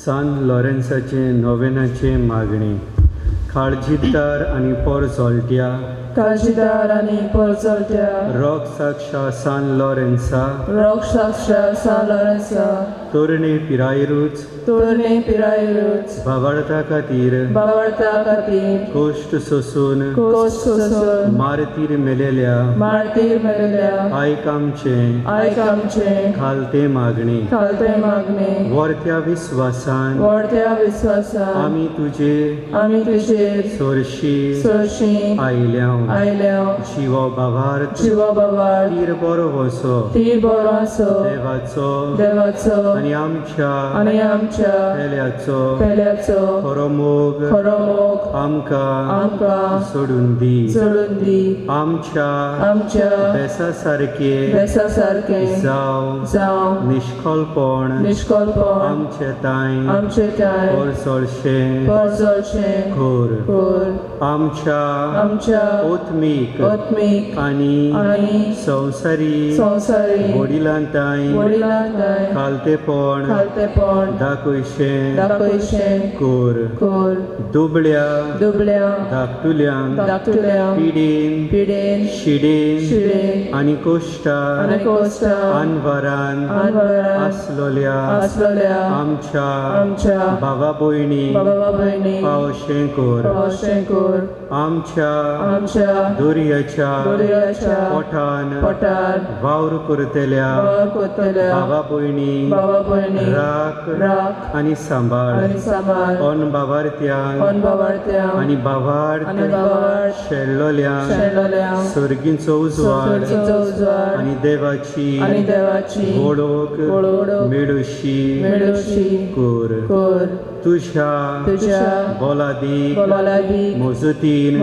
San लॉरेन्साचे नोवेनाचे मागणी काळजीदार आणि पोरजोलट्या काळजीदार आणि पोरजोलट्या रोग साक्षा सान लॉरेन्सा रोग साक्षा सान लॉरेन्सा तोरणे पिरायरूच तोरणे पिरायरूच भावार्था खातीर कोश्ट सोसून मारतीर मेलेल्या आयक आमचे खालते मागणी वर्त्या विश्वासान आमी तुजे सोरशी आयल्या जिवो बावार तीर बरो वसो देवाचो आणि आमच्या पेल्याचो खरो मोग आमकां सोडून दी आमच्या बेसा सारके जाव निष्कळपण आमचे ताई पोरजोळशें खोर आमच्या ओत्मीक आणि संवसारी वडिलांताय खालतेपण दाखोयशें कोर दुबळ्या धाकटुल्यांक पिडेन शिडेन आणि कोश्टान अनवरान आसलोल्या आमच्या भावा भयणी पावशें कोर आमच्या दोरयाच्या पोटान वावर करतल्या भावा भयणी राख आणि सांबाळ अन बावार्थ्यांक आणि बावार्थ शेळलोल्यांक सर्गींचो उजवाड आणि देवाची वळख मेळुशी कोर तुझ्या बोलादी मोजतीन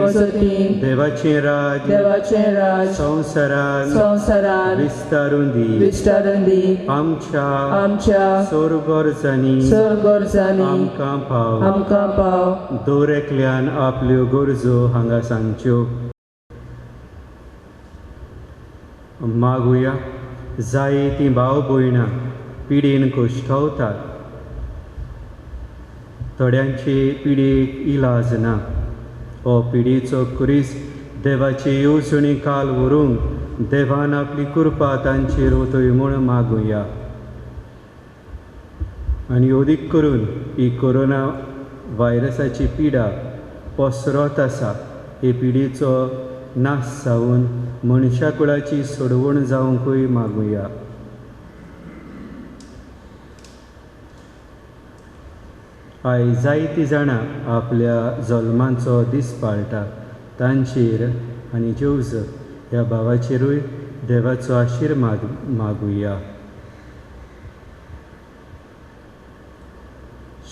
देवाचे राज संवसारान विस्तारून दी आमच्या सोरगोरजांनी आमकां पाव दोरेकल्यान आपल्यो गरजो हांगा सांगच्यो मागुया जायतीं भाव भयणां पिडेन कोश्टावतात थोड्यांचे पिडेक इलाज ना हो पिडेचो कुरीस देवाचे येवजणी काल व्हरूंक देवान आपली कृपा तांचेर वतय म्हूण मागुया आनी अदीक करून ही कोरोना व्हायरसाची पिडा पसरत आसा हे पिडेचो नाश जावन मनशा कुळाची सोडवण जावंकूय मागुया आयज जायतीं जाणां आपल्या जल्माचो दीस पाळटा तांचेर आनी जेवज ह्या भावाचेरूय देवाचो आशिर्वाद मागुया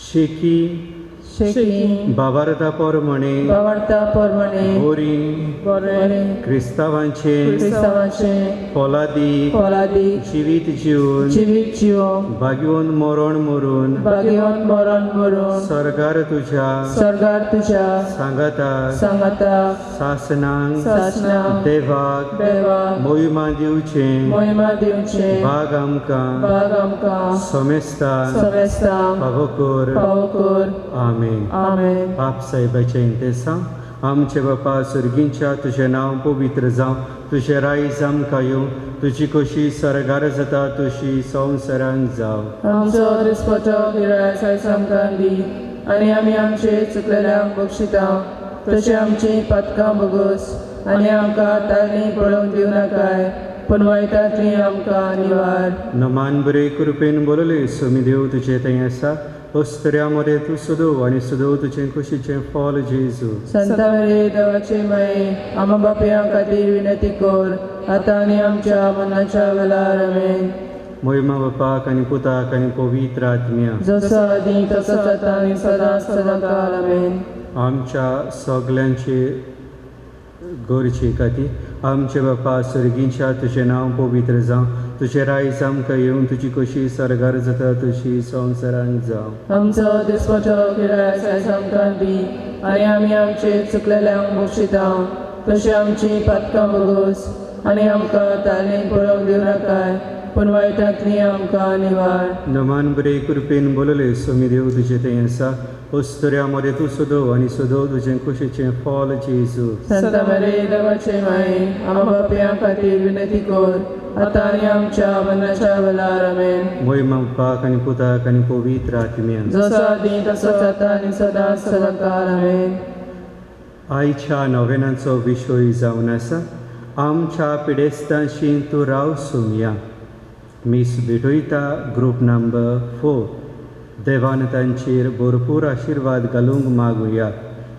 शेकी बावार्था पोरमणे बोरी क्रिस्तावांचे पोलादी जिवीत जीवन भाग्योन मरण सरगार तुझ्या सांगाता सासनांक देवाक मोहिमा दिवचे भाग आमकां सोमेस्तान फावो आमेन बाप साहेबाच्या इंतेसां आमचे बापा सुर्गींच्या तुझें नांव पवित्र जावं तुझें रायज आमकां येवं तुजी कशी सरगार जाता तशी संवसारान जावं आमचो दिसपतो गिराय आयज आमकां दी आनी आमी आमचे चुकलेल्यांक बक्षिता तशें आमची पातकां बगोस आनी आमकां ताळणी पळोवंक दिवं नाकाय पूण वायटांतली आमकां निवार नमान बरे कृपेन बोलले सोमी देव तुजे थंय आसा अस्तऱ्यामध्ये तूं सुदोव आनी सुदोव तुजें कुशीचें फॉल जेजू संता मेरी देवाचे माये आमा बापयां खातीर विनंती कर आतां आनी आमच्या मरणाच्या वेळार आमेन महिमा बापाक आनी पुताक आनी पवित्र आत्म्या जसो आदी तसोच आतां आनी सदांकाल आमेन आमच्या सगल्यांचे गरजे खातीर आमचे बापा सर्गींच्या तुजें नांव पवित्र जावं तुझें रायज आमकां येवं तुजी कशी सरगार जाता तशी संवसारान जावं आमचो दिसपतो गिराय आयज आमकां दी आनी आमी आमचे चुकलेल्यांक बक्षिता तशें आमची पातकां बगोस आनी आमकां ताळणेक पळोवंक दिवं नाकाय पूण वायटांतली आमकां निवार. नमान बरे कृपेन बोलले सोमी देव तुजें तें आसा अस्तुऱ्या मरे तूं सोदो आनी सोदो तुजें कुशीचें फॉल जेजू. संत मेरे देवाचे माये, आम्हा पापियां खातीर विनंती कर, आतां आनी आमच्या मरणाच्या वेळार. आमेन. महिमा बापाक आनी पुताक आनी पवित्र आत्म्याक. जसो आदी तसोच आतां आनी सदांच सदांकाळ. आमेन. आयच्या नोवेनाचो विशय जावन आसा आमच्या पिडेस्तांशी तूं राव सोमया. मीस भेटयता ग्रूप नंबर 4. देवान तांचेर भरपूर आशिर्वाद घालूंक मागुया.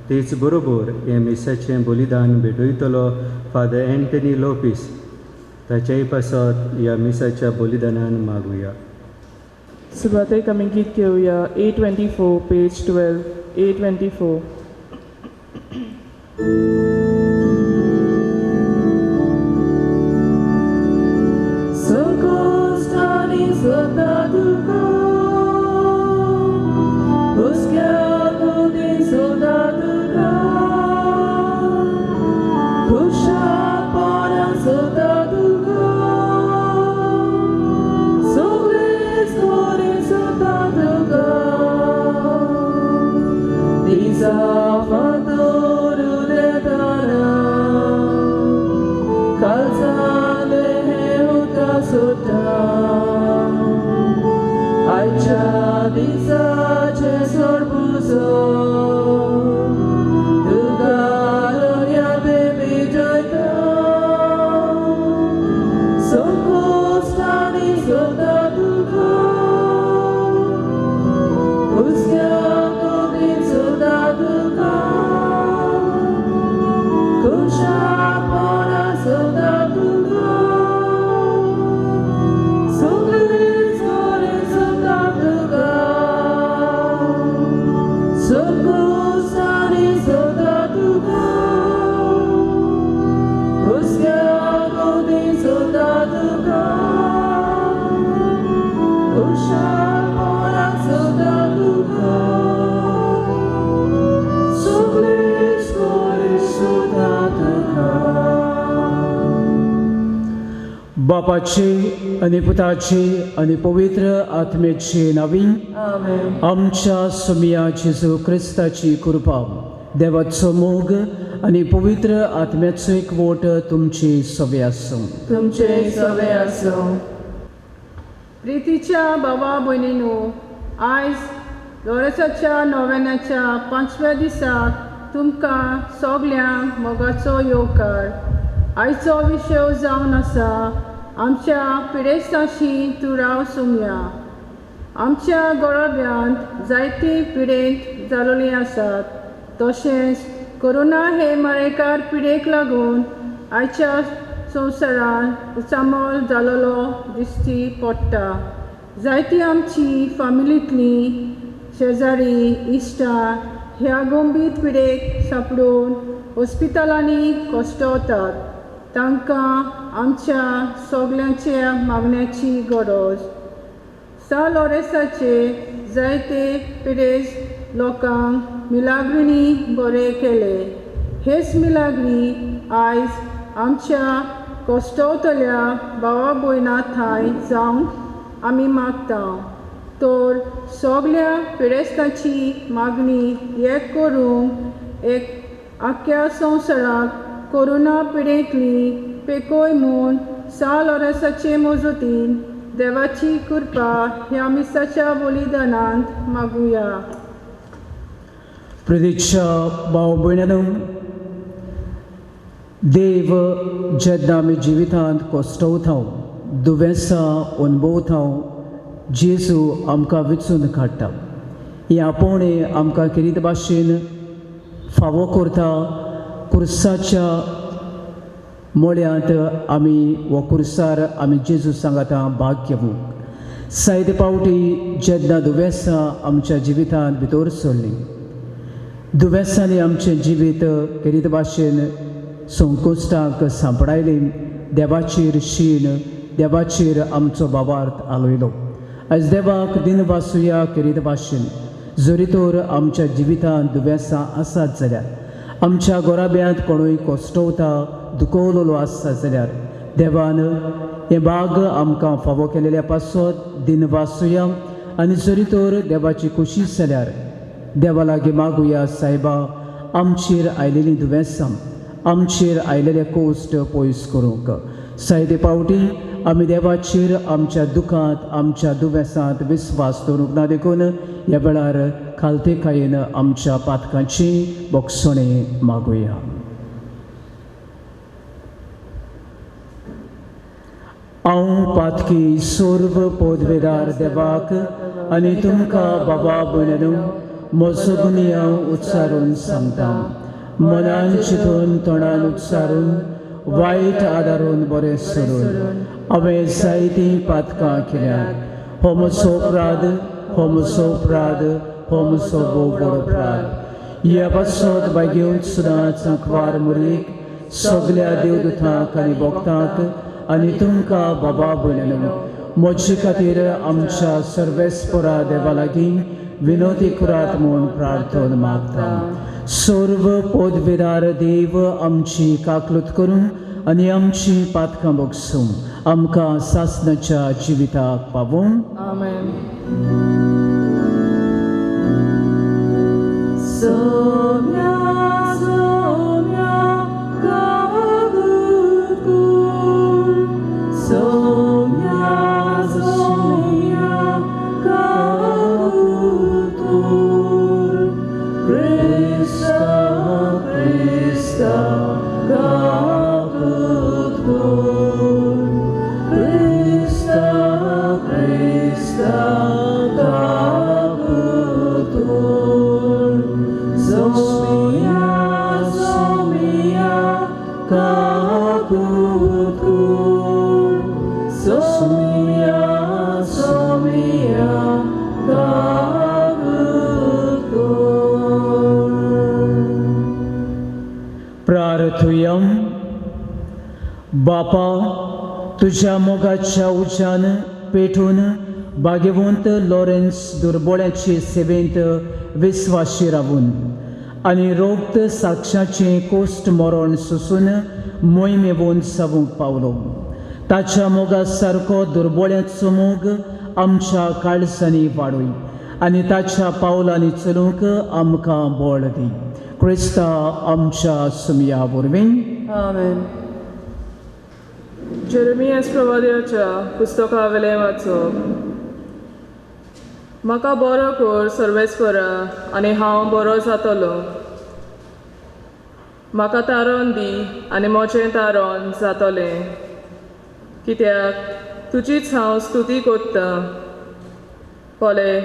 तेच बरोबर हे मिसाचें बलिदान भेटयतलो फादर एंटनी लोपिस. ताच्याय पासत ह्या मिसाच्या बलिदानान मागुया. सुरवातेक आमी गीत घेवया 824 page 12 824. Sokostani soldatuko, buschiato di soldatuko, pusha para soldatuko, sogles kore soldatuko, disafadoru de dana, calzale Sota Aicha disace sorbuso Dugalonia baby joyta Sokostani soldatuko Uskiato di soldatuko Kusha pora soldatuko बापाचे आनी पुताचे आनी पवित्र आत्म्याचे नावी. आमेन. आमच्या सोमिया जेजू क्रिस्ताची कृपा, देवाचो मोग आनी पवित्र आत्म्याचो एकवट तुमची सवे आसूं. तुमचे सवे आसूं. प्रितीच्या भावा भयणींनो, आयज लोरेसाच्या नोवेनाच्या 5व्या दिसाक तुमकां सगल्यांक मोगाचो येवकार. आयचो विशय जावन आसा आमच्या पिडेस्तांशी तूं राव सोमया. आमच्या गोरब्यांत जायती पिडेंत जालोलीं आसात. तशेंच कोरोना हे मरेकार पिडेक लागून आयच्या संवसारांत उचामोल जालोलो दिश्टी पडटा. जायतीं आमची फामिलींतलीं शेजारी इश्टां ह्या गंभीर पिडेक सांपडून हॉस्पिटलांनी कश्टवतात. तांकां आमच्या सगल्यांच्या मागण्याची गरज. सा लोरेसाचे जायते पिडेस्त लोकांक मिलाग्रिनी बरे केले. हेच मिलाग्री आयज आमच्या कश्टवतल्या भावा भयणां थंय जावंक आमी मागता. तर सगल्या पिडेस्तांची मागणी एक करूंक एक आख्या संवसाराक कोरोना पिडेंतली पेकोय म्हूण सा लोरेसाचे मजतीन देवाची कृपा ह्या मिसाच्या बलिदानांत मागुया. प्रितीच्या भाव भयणांनो, देव जेन्ना आमी जिवितांत कश्टवता, दुवेंसां अनुभवता, जेजू आमकां वेंचून काडटा. हें आपोवणें आमकां कितें भाशेन फावो करता. कुर्साच्या मोळ्यांत आमी हो कुर्सार आमी जेजू सांगाता भाग घेवंक. जायते पावटी जेन्ना दुवेंसां आमच्या जिवितांत भितर सरलीं, दुवेंसांनी आमचें जिवीत कितें भाशेन संकोश्टाक सांपडायलें, देवाचेर शीण, देवाचेर आमचो भावार्थ आलोयलो. आयज देवाक दिन वासुया कितें भाशेन. जरी तर आमच्या जिवितांत दुवेंसां आसात जाल्यार, आमच्या गोराब्यांत कोणूय कश्टवता, दुखवलेलो आसा जाल्यार देवान हे भाग आमकां फावो केलेल्या पासत दिनवासुया आनी जरी तर देवाची कुशीस जाल्यार देवा लागीं मागुया सायबा आमचेर आयलेलीं दुयेंसां आमचेर आयलेले कोश्ट पयस करूंक सायते पावटी आमी देवाचेर आमच्या दुखांत आमच्या दुयेंसांत विस्वास दवरूंक ना देखून ह्या वेळार खालतेकायेन आमच्या पातकांची बोगसणे मागुया. हांव पातकी सोर्व पदवेदार देवाक आनी तुमकां बाबा भयणू म्हजो गुन्य हांव उच्चारून सांगता. मनान चिंतून तोंडान उच्चारून वायट आदारून बरें सोडून हांवें जायतीं पातकां केल्यात. हो म्हजो अपराध, हो म्हजो अपराध, हो म्हजो व्हड अपराध. ह्या पासत बागेवंत सुद्दां अंकवार मुरीक सगल्या देवदूतांक आनी भक्तांक आनी तुमकां बाबा भयणू म्हजे खातीर आमच्या सर्वेस्परा देवा लागीं विनोदी करात म्हूण प्रार्थना मागता. सर्व पदवेदार देव आमची काकलूत करूं आनी आमची पातकां बोगसूं आमकां सासणाच्या जिविताक पावूं. आमेन. प्रार्थुयम. बापा, तुझ्या मोगाच्या उज्यान पेटून भाग्यवंत लॉरेन्स दुर्बळ्याचे सेवेंत विस्वाशी रावून आनी रोगत साक्षाचे कोश्ट मरण सोसून मोहिमेवून सावूंक पावलो. ताच्या मोगा सारको दुर्बळ्याचो मोग आमच्या काळजांनी वाडूय आनी ताच्या पावलांनी चलूंक आमकां बळ दी. क्रिस्ता आमच्या सुमया वरवीं. आमेन. जेरेमियास प्रवाद्याच्या पुस्तका वेलें वाचप. म्हाका बरो कर सर्वेस्परा आनी हांव बरो जातलो. म्हाका तारण दी आनी म्हजें तारण जातलें. कित्याक तुजीच हांव स्तुती करता. पोले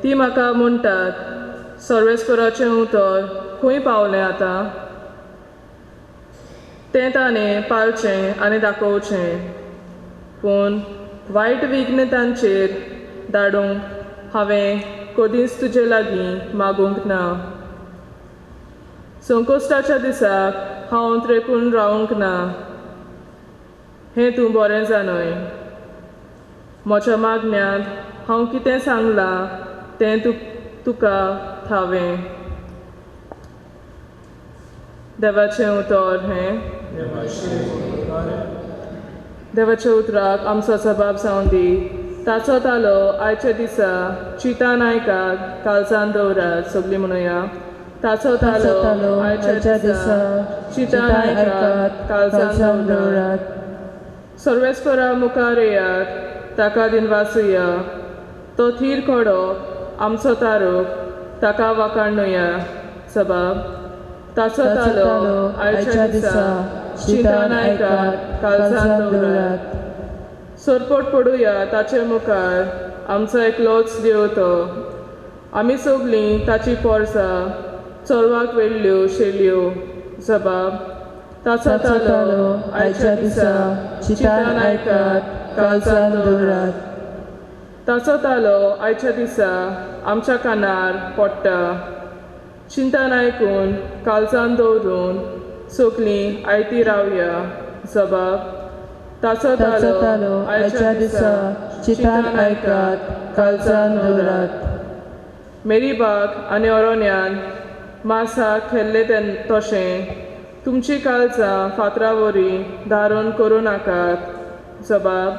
ती म्हाका म्हणटात सर्वेस्पराचें उतर खंय पावलें आतां. तें ताणें पाळचें आनी दाखोवचें. पूण वायट विघ्न तांचेर धाडूंक हांवें कधीच तुजे लागीं मागूंक ना. संकोश्टाच्या दिसाक हांव त्रेकून रावूंक ना. हें तूं बरें जाणय. म्हज्या मागण्यांत हांव कितें सांगलां तें तुका ठावें. देवाचें उतर हें. देवाच्या उतराक आमचो जबाब जावन दी. ताचो तालो आयच्या दिसा चिता नायकाक काळजान दवरात. सगळीं म्हणुया. ताचो तालो आयच्या दिसा चिता नायकाक काळजान दवरात. सर्वेस्परा मुखार येयात ताका दिनवासुया. तो थीर खडो आमचो तारूक ताका वाखाणुया. जबाब. ताचो तालो आयच्या दिसा चिता नायकाक काळजान दवरात. सरपट पडुया ताचे मुखार आमचो एकलोच देव तो. आमी सगळीं ताची पोरसां चोरवाक वेल्ल्यो शेल्यो. जबाब. ताचो तालो आयच्या दिसा चिता नायकाक काळजान दवरात. ताचो तालो आयच्या दिसा आमच्या कानार पडटा. चिंता नायकून काळजान दवरून सगळीं आयती रावया. जबाब. ताचो तालो आयच्या दिसा चिता नायकाक काळजान दवरात. मेरी बाग आनी ओरोन्यान मासा खेल्ले तशें तुमची काळजां फातरावरी दारून करूं नाकात. जबाब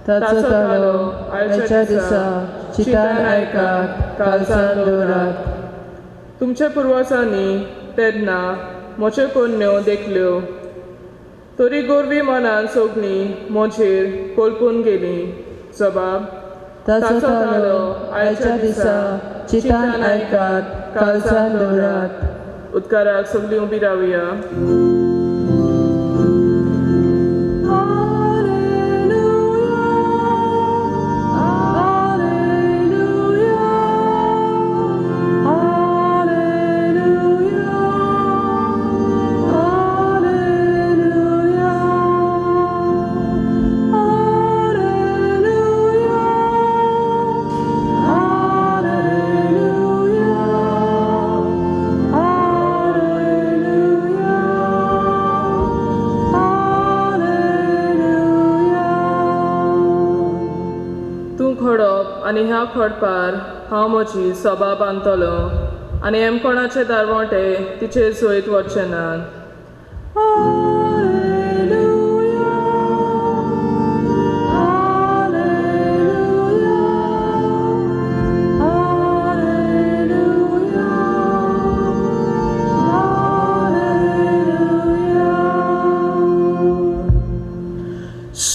ताचो ताळो आयच्या दिसा चितान आयकात, काळजान दवरात. तुमच्या पुर्वजांनी तेन्ना म्हज्यो कन्यो देखल्यो, तरी गोरवी मनान सगळीं म्हजेर कोलपून गेली. जबाब ताचो ताळो आयच्या दिसा चितान आयकात, काळजान दवरात. उद्गाराक सगळीं उबी रावया. आनी ह्या खोडपार हांव म्हजी सभा बांदतलो आनी एमकोणाचे दारवोटे तिचेर सोयत वचचे नात.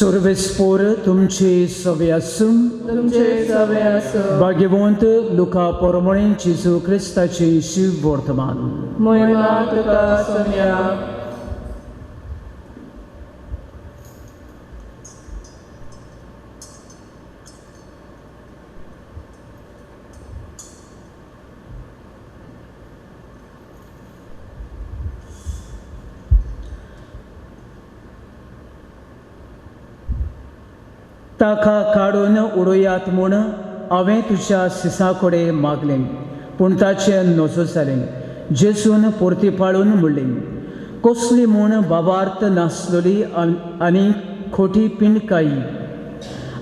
सर्वेस्पोर तुमचे सवे आसूं. तुमचे सवे आसूं. भाग्यवंत लुका परमणे जेजू क्रिस्ताचे शिव वर्तमान. महिमा तुका सोम्या. ताका काडून उडोयात म्हूण हांवें तुज्या सिसा कडेन मागलें, पूण ताचें नजो जालें. जेजून परतीपाळून म्हणलें, कसली म्हूण भावार्थ नासलेली आनी खोटी पिणकाई,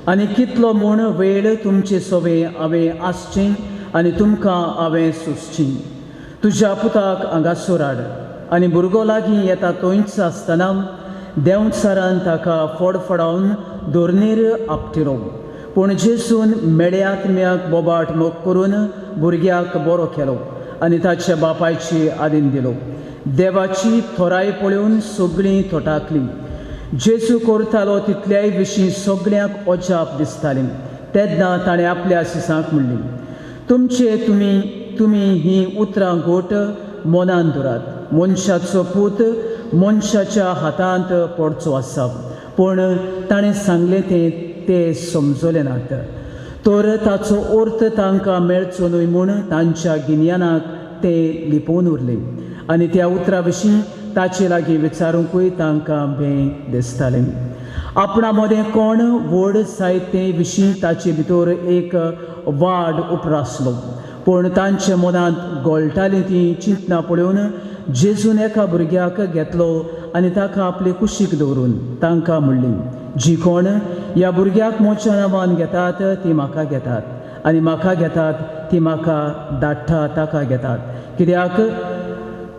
आनी कितलो म्हूण वेळ तुमचे सवे हांवें आसचें आनी तुमकां हांवें सोंसचें. तुज्या पुताक हांगासर हाड. आनी भुरगो लागीं येता थंयच आसतना देंवचारान ताका फडफडावन दोरनेर आपटिलो. पूण जेजून मेळ्यात्म्याक बोबाट मोग करून भुरग्याक बरो केलो आनी ताच्या बापायची आदीन दिलो. देवाची थोराय पळोवन सगळीं थोटाकलीं. जेजू करतालो तितल्याय विशीं सगळ्यांक अजाप दिसतालें. तेन्ना ताणें आपल्या सिसांक म्हणलें, तुमी हीं उतरां घोट मनान दवरात. मनशाचो पूत मनशाच्या हातांत पडचो आसा. पूण ताणें सांगलें ते समजलें नात. तर ताचो अर्थ तांकां मेळचो न्हय म्हूण तांच्या गिन्यानाक ते लिपोवन उरले. आनी त्या उतरा विशीं ताचे लागीं विचारूंकूय तांकां भें दिसतालें. आपणा मदें कोण व्हड जायत ते विशीं ताचे भितर एक वाड उपरासलो. पूण तांच्या मनांत गोळटालीं ती चिंतना पळोवन जेजून एका भुरग्याक घेतलो आनी ताका आपले कुशीक दवरून तांकां म्हणलें, जी कोण ह्या भुरग्याक म्हज्या नांवान घेतात ती म्हाका घेतात, आनी म्हाका घेतात ती म्हाका धाडटा ताका घेतात. कित्याक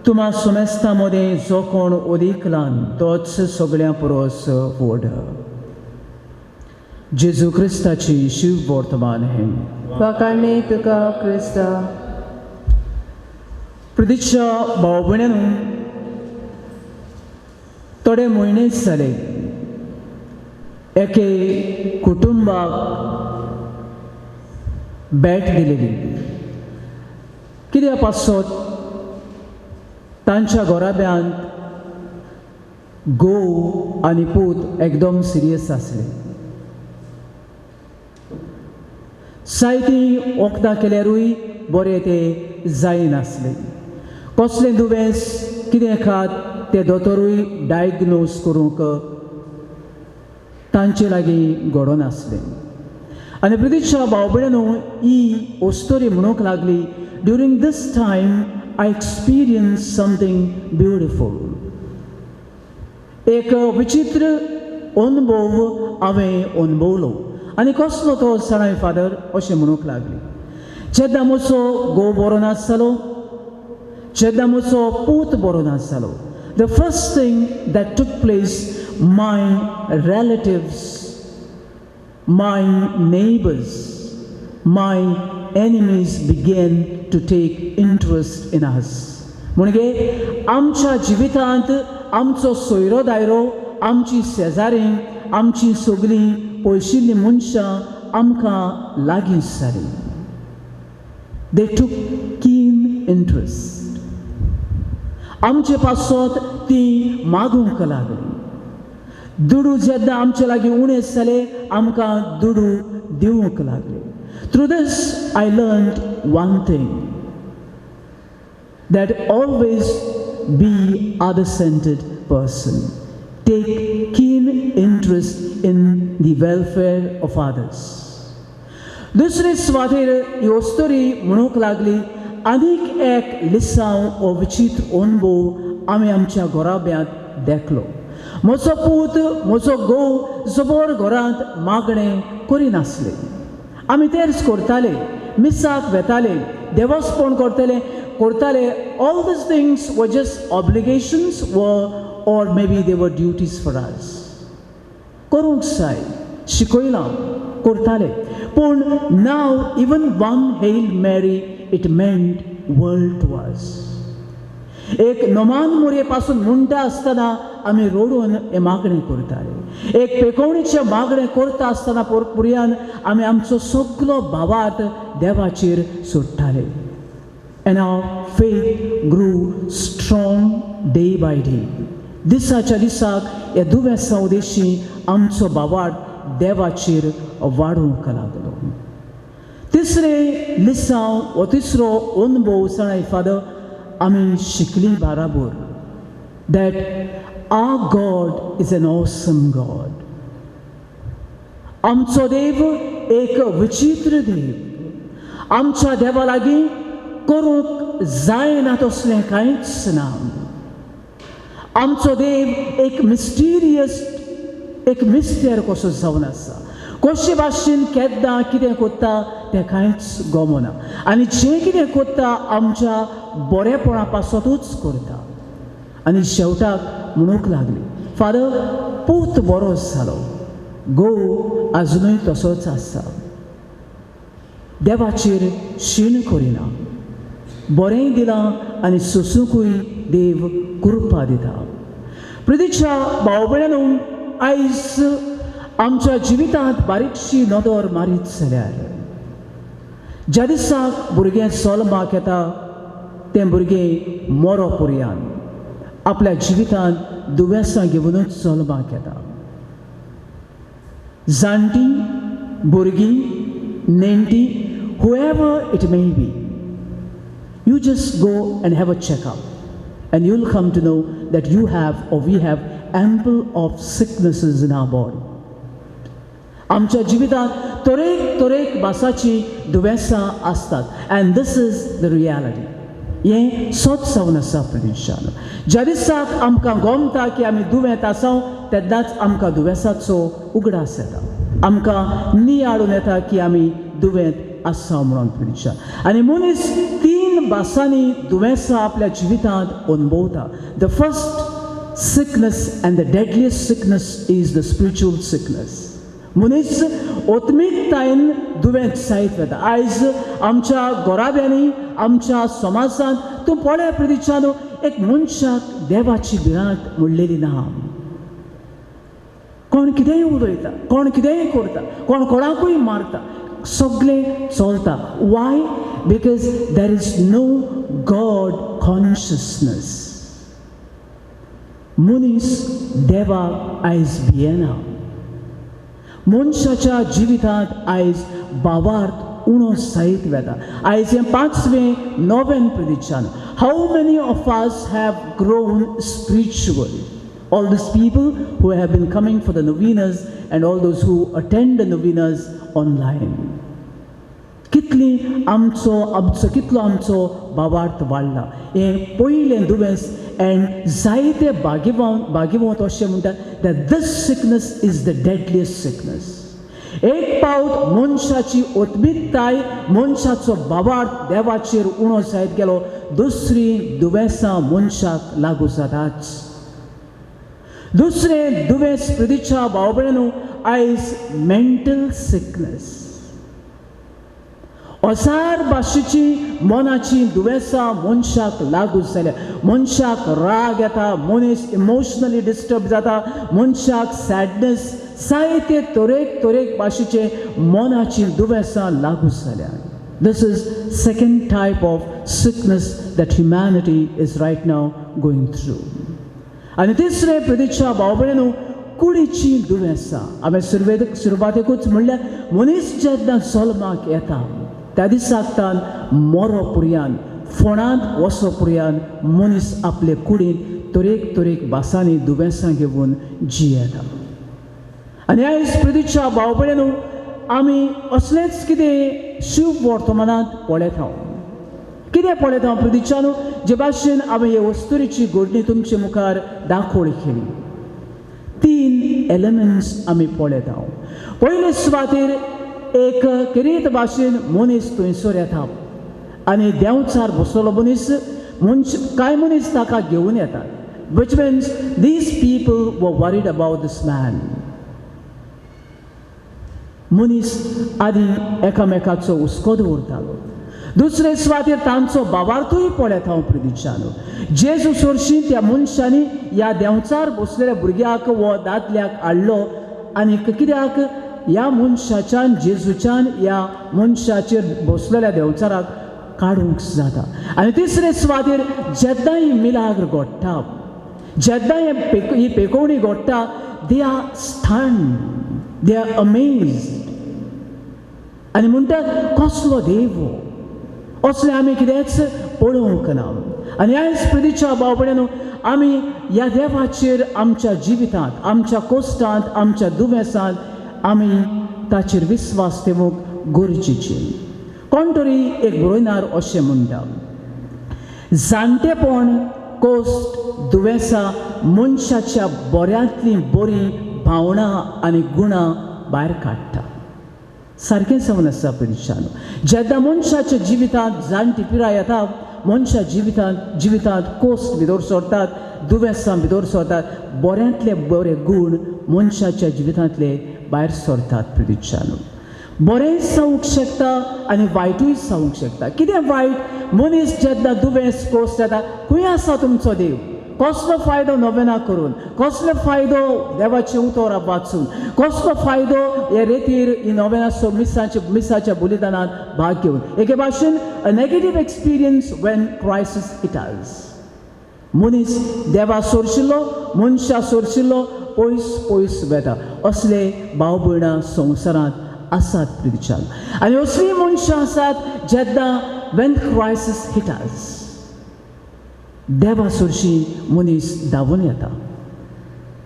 तुमा सोमेस्ता मदें जो कोण अदीक ल्हान तोच सगळ्यां परस व्हड. जेजू क्रिस्ताची शिव वर्तमान हें. वाकाणणी तुका क्रिस्ता. प्रदीच्या भाव भयणांनो, थोडे म्हयने जाले एके कुटुंबाक भेट दिलेली. कित्याक पासत तांच्या घोराब्यांत घोव आनी पूत एकदम सिरियस आसले. जायतीं वखदां केल्यारूय बरें ते जायनासलें. कसलें दुयेंस कितें खात ते दोतोरूय डायग्नोज करूंक तांचे लागीं घडों नासलें. आनी प्रदीच्या भाव भयणांनो, ही ओस्तोरी म्हणूंक लागली, during this time I experience something beautiful. एक विचित्र अनुभव हांवें अनुभवलो. आनी कसलो तो जाणाय फादर अशें म्हणूंक लागली. जेन्ना म्हजो घोव बरो नासलो, जेन्ना म्हजो पूत बरो नासलो, the first thing that took place, my relatives, my neighbors, my enemies began to take interest in us. म्हणजे आमच्या जिवितांत आमचो सोयरो दायरो, आमची शेजारी, आमची सगळीं पयशिल्लीं मनशां आमकां लागीं जालीं. They took keen interest. आमचे पासत ती मागूंक लागली. दुडू जेन्ना आमचे लागीं उणें जाले, आमकां दुडू दिवंक लागले. Through this, I learned one thing, that always be other-centered person. Take keen interest in the welfare of others. दुसरे स्वातेर ह्यो स्टोरी म्हणूंक लागली, आनीक एक लिसांव ओ विचित्र अनुभव आमी आमच्या घोराब्यांत देखलो. म्हजो पूत, म्हजो घोव जबर घरांत मागणें करिनासले. आमी तेंच करताले, मिसाक वेताले, देवस्पण करताले. All these things were just obligations, or maybe they were duties for us. करूंक जाय, शिकयलां, करताले. पूण now even one Hail Mary, it meant world to us. एक नोमान मोरये पासून म्हणटा आसतना आमी रोडून हे मागणें करताले. एक पेकोवणीचें मागणें करता आसतना पुरयान आमी आमचो सगळो भावार्थ देवाचेर सोडटाले. And our faith grew strong day by day. दिसाच्या दिसाक ह्या दुवेंसा उदेशी आमचो भावार्थ देवाचेर वाडूंक लागलो. तिसरे लिसांव हो तिसरो अनुभव जाणाय फादर आमी शिकली बाराबर, that our God is an awesome God. आमचो देव एक विचित्र देव. आमच्या देवा लागीं करूंक जायना तसलें कांयच ना. आमचो देव एक मिस्टिरियस, एक मिस्टर कसो जावन आसा. कशे भाशेन केन्ना कितें करता तें कांयच गमना. आनी जें कितें करता आमच्या बरेपणा पासतूच करता. आनी शेवटाक म्हणूंक लागली, फादर पूत बरो जालो, घोव आजुनूय तसोच आसा. देवाचेर शीण करिना, बरें दिलां आनी सोंसूंकूय देव कृपा दिता. प्रितीच्या भाव भयणींनो, आयज आमच्या जिवितांत बारीकशी नदर मारीत जाल्यार ज्या दिसाक भुरगें जल्माक येता तें भुरगें मरो पर्यान आपल्या जिवितांत दुयेंसां घेवनूच जल्माक येता. जाणटी, भुरगीं, नेणटी, whoever it may be, you just go and have a checkup and you'll come to know that you have, or we have, ample of sicknesses in our body. आमच्या जिवितांत तरेक भासाची दुयेंसां आसतात. and this is the reality. हें सच जावन आसा प्रदेशान. ज्या दिसाक आमकां गमता की आमी दुयेंत आसां तेन्नाच आमकां दुयेंसाचो उगडास येता. आमकां नियाळून येता की आमी दुयेंत आसा म्हणून प्रदेशान. आनी मनीस 3 भासांनी दुयेंसां आपल्या जिवितांत अनुभवता. The first sickness and the deadliest sickness is the spiritual sickness. मनीस ओत्मीकतायेन दुयेंत जायत वता. आयज आमच्या घोराब्यांनी, आमच्या समाजांत तूं पळय प्रदिशानो, एक मनशाक देवाची भिरांत म्हणलेली ना. कोण कितेंय उलयता, कोण कितेंय करता, कोण कोणाकूय मारता, सगळें चलता. Why? Because there is no God consciousness. मनीस देवाक आयज भियेना. मनशाच्या जिवितांत आयज भावार्थ उणो जायत वता. आयज हें 5वें नोवेन प्रदिशान. How many of us have grown spiritually? All these people who have been coming for the novenas and all those who attend the novenas online. कितलो आमचो भावार्थ वाडला. हें पयलें दुयेंस. एंड जायते भाग्यवान अशें म्हणटात that this sickness is the deadliest sickness. एक पावट मनशाची ओतमिताय मनशाचो बाबार्थ देवाचेर उणो जायत गेलो, दुसरी दुवेसां मनशाक लागू जातात. दुसरें दुवेस प्रदीच्या भाव भयणू आयज मेंटल सिकनेस. असार भाशेची मनाची दुवेसां मनशाक लागू जाल्या. मनशाक राग येता, मनीस इमोशनली डिस्टर्ब जाता, मनशाक सॅडनेस, जायते तरेक भाशेचे मनाची दुवेसां लागू जाल्या. This is second type of sickness that humanity is right now going through. आणि तिसरे प्रदीच्या भाव भयणू कुडीची दुवेसां. हांवें सुरवातेकूच म्हणल्यार मनीस जेन्ना जल्माक येता त्या दिसाकतान मरो पर्यंत, फोंडांत वचो पर्यंत मनीस आपले कुडींत तरेक भासांनी दुवेसां घेवन जियेता. आनी आयज प्रदीच्या भाव भयणू आमी असलेच कितें शिव वर्तमानांत पळयत हांव. कितें पळयत हांव प्रदीच्यानू, जे भाशेन हांवें हे वस्तुरीची घडणी तुमचे मुखार दाखोवणी केली. 3 एलिमेंट्स आमी पळयत हांव. पयले सुवातेर एक किरीत भाशेन मनीस थंयसर येता आनी देंवचार बसलेलो मनीस कांय मनीस ताका घेवन येतात. which means these people were worried about this man. मनीस आदी एकामेकाचो हुस्को दवरतालो. दुसरे सुवातेर तांचो भावार्थूय पळयत हांव प्रदीच्यानू. जेजू सोरशीं त्या मनशांनी ह्या देंवचार बसलेल्या भुरग्याक वो दादल्याक हाडलो आनी कित्याक ह्या मनशाच्यान जेजूच्यान ह्या मनशाचेर बसलेल्या देंवचाराक काडूंक जाता. आनी तिसरे सुवातेर जेन्ना ही मिलाग्र घडटा, जेन्ना ही पेकोवणी घडटा, they are stunned, they are amazed आनी म्हणटात कसलो देव, असलें आमी कितेंच पळोवंक ना. आनी आयज प्रदीच्या भाव भयणू आमी ह्या देवाचेर आमच्या जिवितांत, आमच्या कोश्टांत, आमच्या दुवेसांत आमी ताचेर विस्वास ठेवूंक गरजेचें. कोण तरी एक बरोयनार अशें म्हणटा, जाणटेपण, कोस्ट, दुवेसां मनशाच्या बऱ्यांतली बरी भावनां आनी गुणां भायर काडटा. सारकें जावन आसा प्रदीच्यानू. जेन्ना मनशाच्या जिवितांत जाणटी पिराय येता, मनशा जिवितांत कोस्ट भितर सरतात, दुवेसां भितर सरतात, बऱ्यांतले बरे गूण मनशाच्या जिवितांतले भायर सरतात प्रदीच्यानू. बरेंय जावंक शकता आनी वायटूय जावंक शकता. कितें वायट? मनीस जेन्ना दुवेस कोस्ट येता, खंय आसा तुमचो देव? कसलो फायदो नोवेना करून, कसलो फायदो देवाचे उतर वाचून, कसलो फायदो हे रेतीर ही नोवेना मिसाच्या बलिदानांत भाग घेवन. एके भाशेन a negative experience when crisis hit us. मनीस देवा सोरशिल्लो, मनशा सोरशिल्लो पयस वेता. असले भाव भयणां संवसारांत आसात प्रदीच्यान. आनी असलीं मनशां आसात जेन्ना वेन क्रायसिस हिट अस, देवा सोरशीं मनीस धांवून येता,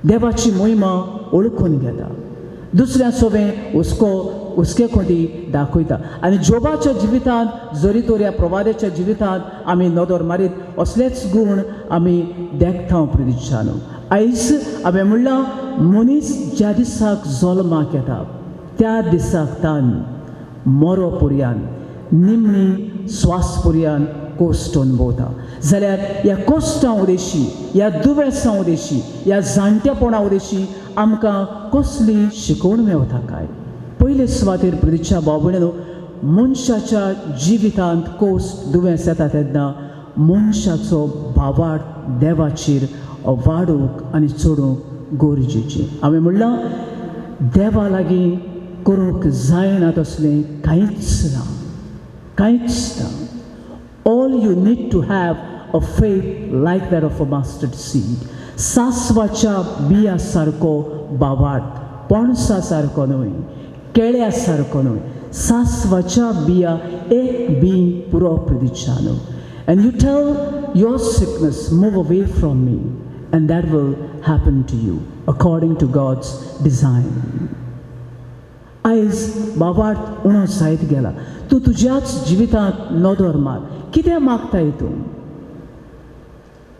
देवाची महिमा ओळखून घेता, दुसऱ्या सोबें हुस्के खोटी दाखयता. आनी जोबाच्या जिवितांत, जरी तर ह्या प्रवाद्याच्या जिवितांत आमी नदर मारीत असलेच गूण आमी देखता प्रदीच्यानू. आयज हांवें म्हणलां, मनीस ज्या दिसाक जल्माक येता त्या दिसाक तान मरो पर्यंत, निमणी स्वास पर्यंत कोस्ट अनुभवता. जाल्यार ह्या कोस्टां उदेशी, ह्या दुवेसां उदेशी, ह्या जाणटेपणा उदेशी आमकां कसली शिकवण मेवता काय? पयले सुवातेर प्रदीच्या भाव भयणीनो, मनशाच्या जिवितांत कोस्ट दुवेंस येता तेन्ना मनशाचो भावार्थ देवाचेर वाडोवंक आनी चडोवंक गरजेची. हांवें म्हणलां, देवा लागीं करूंक जायना तसलें कांयच ना, कांयच ना. All you need to have a faith like that of a mustard seed. सासवाच्या बिया सारको भावार्थ, पणसा सारको न्हय, केळ्या सारको न्हय, सासवाच्या बिया एक बी पुरो प्रदीच्यानू. And you tell your sickness, move away from me, and that will happen to you according to God's design. आयज भावार्थ उणो जायत गेला. तूं तुज्याच जिवितांत नदर मार. कितें मागताय तूं?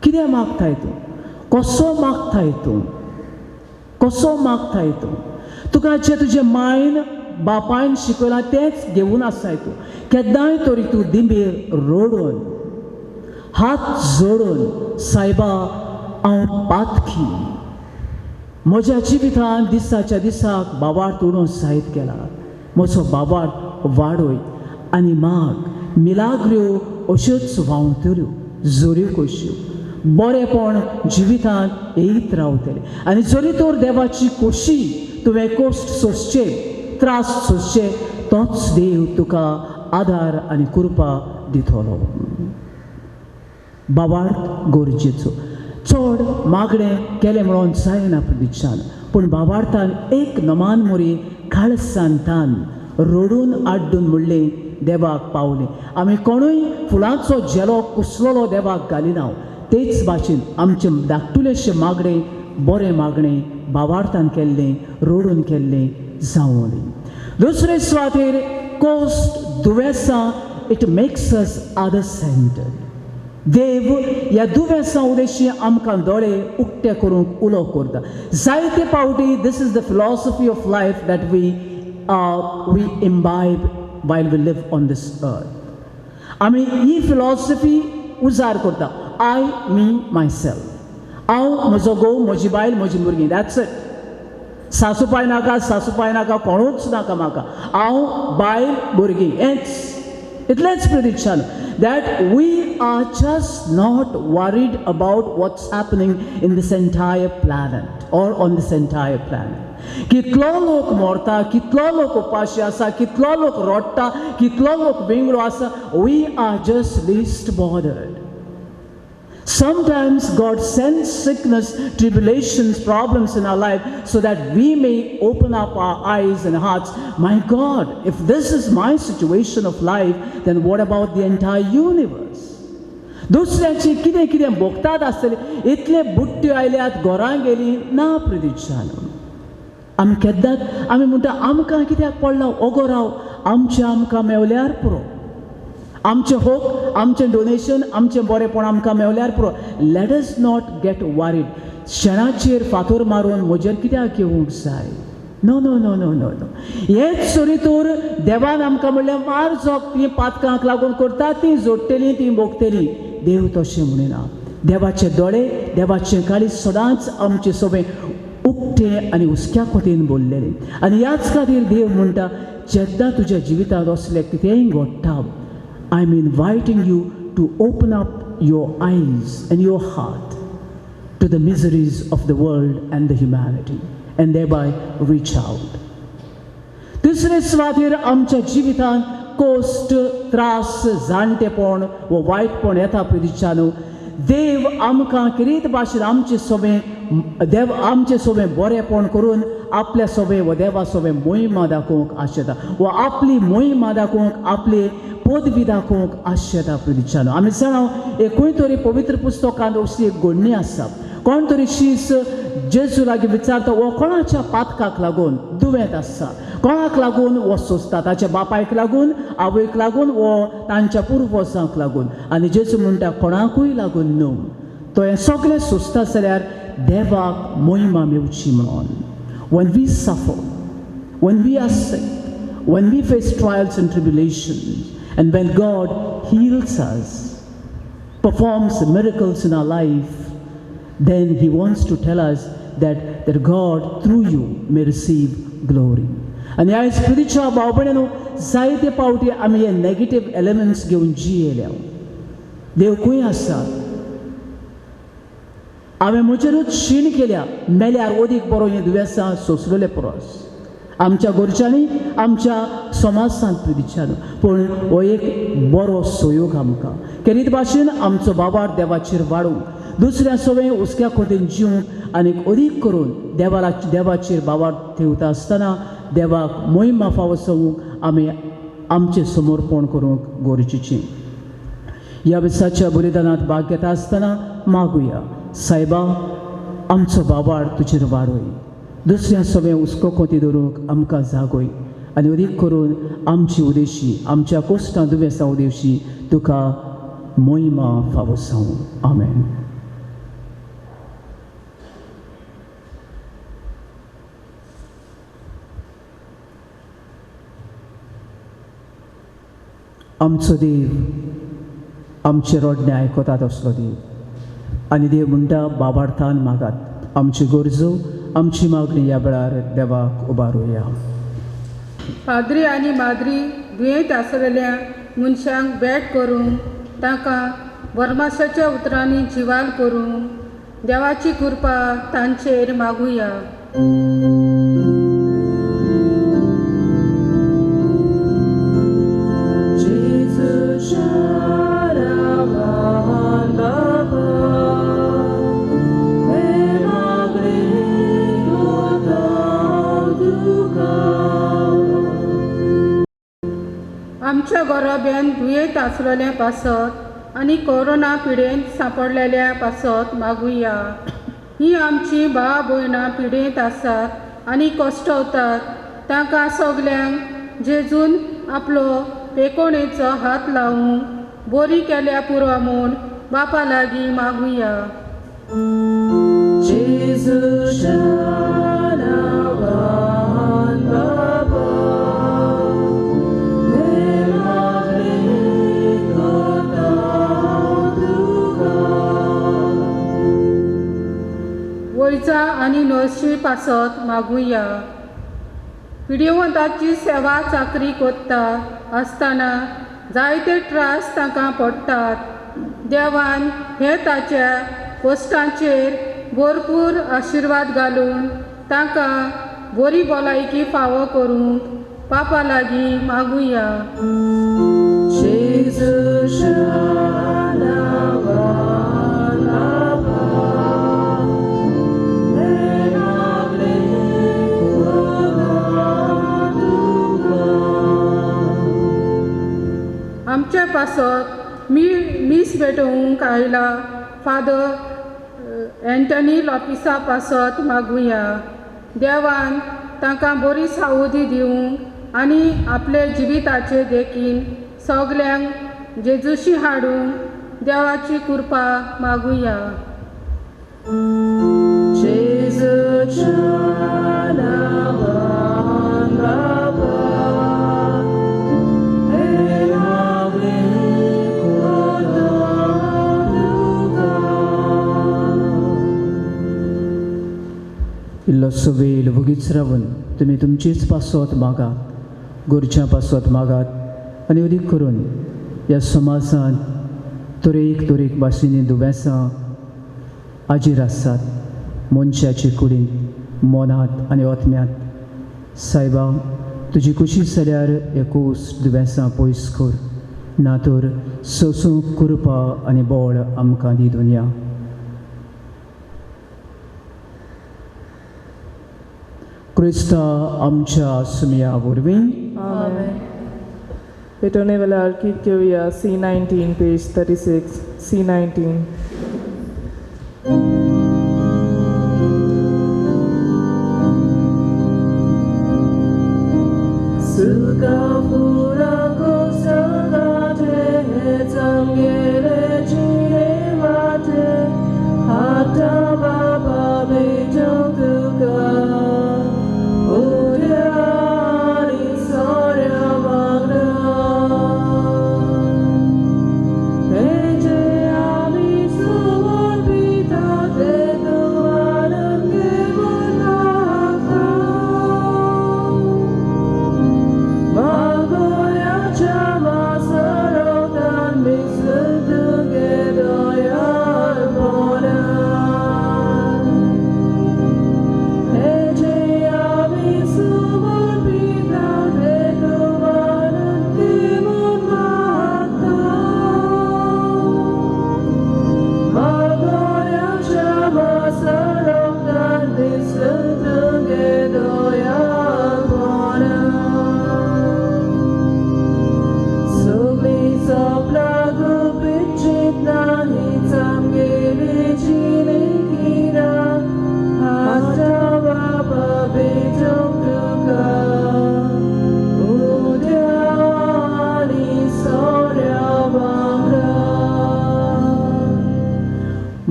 कितें मागताय तूं? कसो मागताय तूं? कसो मागताय तूं? तुका जें तुजे मायन बापायन शिकयलां तेंच घेवन आसाय तूं. केन्नाय तरी तूं दिंबेर रोडून हात जोडून सायबा हांव पातकी म्हज्या जिवितांत दिसाच्या दिसाक बाबार्थ उडोवन सायत गेला. म्हजो बाबार्थ वाडोय आनी माग मिलाग्र्यो अश्योच व्हांवतल्यो जोऱ्यो कश्यो बरेपण जिवितांत येयत रावतले. आनी जरी तर देवाची खोशी तुवें कश्ट सोंसचे त्रास सोंसचे तोच देव तुका आदार आनी कृपा दितलो. बाबार्थ गरजेचो. चड मागणें केलें म्हणून जायना प्रदिक्षान, पूण बाबार्थान एक नमान मोरी काळसां तान रडून आड्डून म्हणलें देवाक पावलें. आमी कोणूय फुलांचो जेलो कुसलोलो देवाक घालिना. तेच भाशेन आमचे धाकटुलेशें मागणें बरें मागणें बाबार्थान केल्लें रडून केल्लें जावं. दुसरे सुवातेर कोस्ट दुयेंसां it makes us other centred. देव ह्या दुयेंसां उदेशी आमकां दोळे उक्ते करूंक उलो करता. जायते पावटी this is the philosophy of life that we imbibe while we live on this earth. आमी ही फिलॉसॉफी उजार करता. I me myself. हांव म्हजो घोव म्हजी बायल म्हजी भुरगीं दॅट्स इट. सासूपाय नाका कोणूच नाका म्हाका. हांव बायल भुरगीं हेंच इतलेंच प्रदिक्षान. that we are just not worried about what's happening in this entire planet or on this entire planet. कितलो लोक मरता, कितलो लोक उपाशी आसा, कितलो लोक रडटा, कितलो लोक वेगळो आसा. We are just least bothered. Sometimes God sends sickness, tribulations, problems in our life so that we may open up our eyes and hearts. My God, if this is my situation of life, then what about the entire universe? दुसऱ्याची कितें कितें भोगतात आसतले इतले बुट्ट्यो आयल्यात घरां गेली ना प्रदिक्षान. आमी केन्नाच आमी म्हणटा आमकां कित्याक पडला ओगो राव आमचें आमकां मेवल्यार पुरो. आमचें होप आमचें डोनेशन आमचें बरेंपण आमकां मेवल्यार पुरो. Let us not get worried. शेणाचेर फातर मारून म्हजेर कित्याक येवंक जाय. No no no no no no. हेच सरी तर देवान आमकां म्हणलें मार जोग ती पातकांक लागून करता ती जोडटलीं ती भोगतलीं. देव तशें म्हणिना. देवाचे दोळे देवाचें काळीज सदांच आमचें सोबें उक्तें आनी हुस्क्या कोतीन बोल्लेलें. आनी ह्याच खातीर देव म्हणटा जेन्ना तुज्या जिवितांत असलें कितेंय घडटा I'm inviting you to open up your eyes and your heart to the miseries of the world and the humanity and thereby reach out. दुसरे सुवातेर आमच्या जिवितांत कोस्ट त्रास जाणटेपण व वायटपण येता प्रदिक्षान. देव आमकां कितें भाशेन आमचें सोबें बरेंपण करून आपल्या सोबें व देवा सोबें मोहिमा दाखोवंक आशेता व आपली मोहिमा दाखोवंक आपली पदवी दाखोवंक आशेता प्रदिक्षान. आमी जाणा एकूय तरी पवित्र पुस्तकांत अशी एक घडणी आसा. कोण तरी शीस जेजू लागीं विचारता वो कोणाच्या पातकाक लागून दुयेंत आसा, कोणाक लागून वो सोंसता, ताच्या बापायक लागून, आवयक लागून वो तांच्या पुर्वजांक लागून. आनी जेजू म्हणटा कोणाकूय लागून न्हू. तो हें सगळें सोंसता जाल्यार देवाक मोहिमा मेवची म्हणून. When we suffer, when we are sick, when we face trials and tribulations, and when God heals us, performs miracles in our life, then He wants to tell us that God through you may receive glory. And ह्या spiritual भावपणान जायते पावटी आमी हे negative elements घेवन जियेल्या. देव खंय आसा. हांवें म्हजेरूच शीण केल्या मेल्यार ओदीक बरो हें दुयेंसां सोंसलेलें परस. आमच्या घरच्यांनी आमच्या समाजांत प्रदिक्षान. पूण हो एक बरो सहयोग आमकां केरीत भाशेन आमचो बाबार देवाचेर वाडूंक दुसऱ्या सोबें हुस्क्या खोतीन जिवंक आनीक अदीक करून देवाचेर बाबार ठेवता आसतना देवाक मोहिमा फावो सांगूंक आमी आमचें समर्पण करूंक गरजेचें. ह्या दिसाच्या बलिदानांत भाग घेता आसतना मागुया सायबा आमचो बाबार तुजेर वाडय. दुसऱ्या सोबें हुस्को खोती दवरूंक आमकां जागोय आनी अदीक करून आमची उदेशी आमच्या कोश्टां दुयेंसां उदेशी तुका मोहिमा फावो सांगूं. आमेन. आमचो देव आमचे रोडणे आयकतात असलो देव आनी देव म्हणटा बाबार्थान मागात आमची गरजो आमची मागणी ह्या वेळार देवाक उबारुया. पाद्री आनी माद्री दुयेंत आसलेल्या मनशांक भेट करूंक तांकां वर्मासाच्या उतरांनी जिवाल करूंक देवाची कृपा तांचेर मागुया. आमच्या गोरोब्यान दुयेंत आसलेल्या पासत आनी कोरोना पिडेंत सांपडलेल्या पासत मागुया. ही आमची भाव भयणां पिडेंत आसात आनी कश्टवतात तांकां सगल्यांक जेजून आपलो पेकोणेचो हात लावूंक बरी केल्या पुरो म्हूण बापा लागीं मागुया. वयचा आनी नर्शी पासत मागुया. पिडीवंताची सेवा चाकरी कोत्ता आसतना जायते त्रास तांकां पडटात. देवान हे ताच्या कश्टांचेर भरपूर आशिर्वाद घालून तांकां बरी भलायकी फावो करूंक पापा लागीं मागुया. आमच्या पासत मीस भेटोवंक आयला फादर एंटनी लॉपिसा पासत मागुया. देवान तांकां बरी सावधी दिवंक आनी आपले जिविताचे देखीन सगल्यांक जेजूशी हाडूंक देवाची कृपा मागुया. इल्लोसो वेळ वगीच रावन तुमी तुमचीच पासत मागात गोरच्या पासत मागात आनी अदीक करून ह्या समाजांत तरेक भाशेनी दुयेंसां आजीर आसात मनशाचे कुडींत मनांत आनी ओतम्यांत. सायबा तुजी खुशी जाल्यार एकूच दुयेंसां पयस कर ना तर सोसूंक कृपा आनी बळ आमकां दी दुनिया. क्रिस्ता आमच्या सुमया वरवीं पेटोने वेल्यार कीट घेवया. C19 page 36 C19.